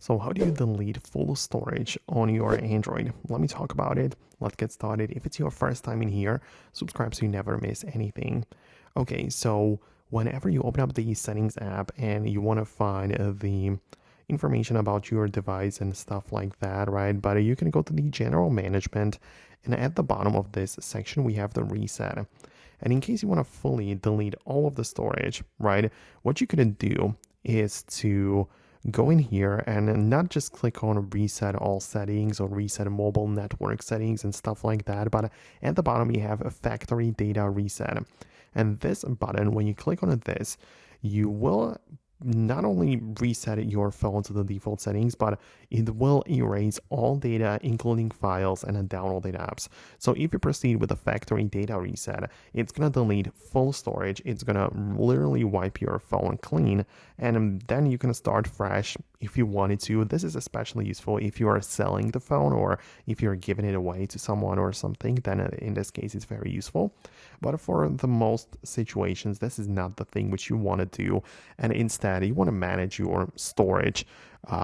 So how do you delete full storage on your Android? Let me talk about it. Let's get started. If it's your first time in here, subscribe so you never miss anything. Okay, so whenever you open up the settings app and you want to find the information about your device and stuff like that, right? But you can go to the general management, and at the bottom of this section, we have the reset. And in case you want to fully delete all of the storage, right, what you can do is to go in here and not just click on reset all settings or reset mobile network settings and stuff like that, but at the bottom you have a factory data reset. And this button, when you click on this, you will not only reset your phone to the default settings, but it will erase all data, including files and downloaded apps. So if you proceed with the factory data reset, it's going to delete full storage. It's going to literally wipe your phone clean, and then you can start fresh if you wanted to. This is especially useful if you are selling the phone or if you're giving it away to someone or something, then in this case, it's very useful. But for the most situations, this is not the thing which you want to do. And instead, you want to manage your storage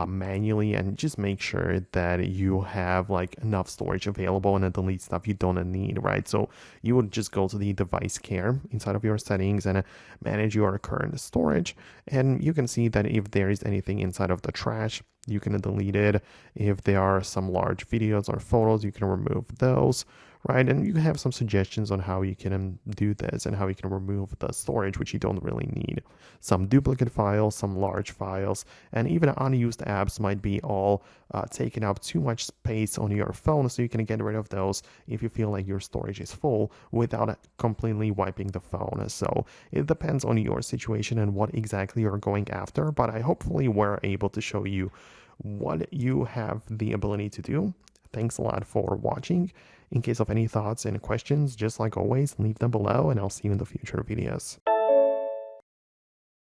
manually and just make sure that you have like enough storage available and delete stuff you don't need, right? So you would just go to the device care inside of your settings and manage your current storage, and you can see that if there is anything inside of the trash, you can delete it. If there are some large videos or photos, you can remove those, right? And you have some suggestions on how you can do this and how you can remove the storage which you don't really need. Some duplicate files, some large files, and even unused apps might be all taking up too much space on your phone, so you can get rid of those if you feel like your storage is full without completely wiping the phone. So it depends on your situation and what exactly you're going after, but I hopefully were able to show you what you have the ability to do. Thanks a lot for watching. In case of any thoughts and questions, just like always, leave them below and I'll see you in the future videos.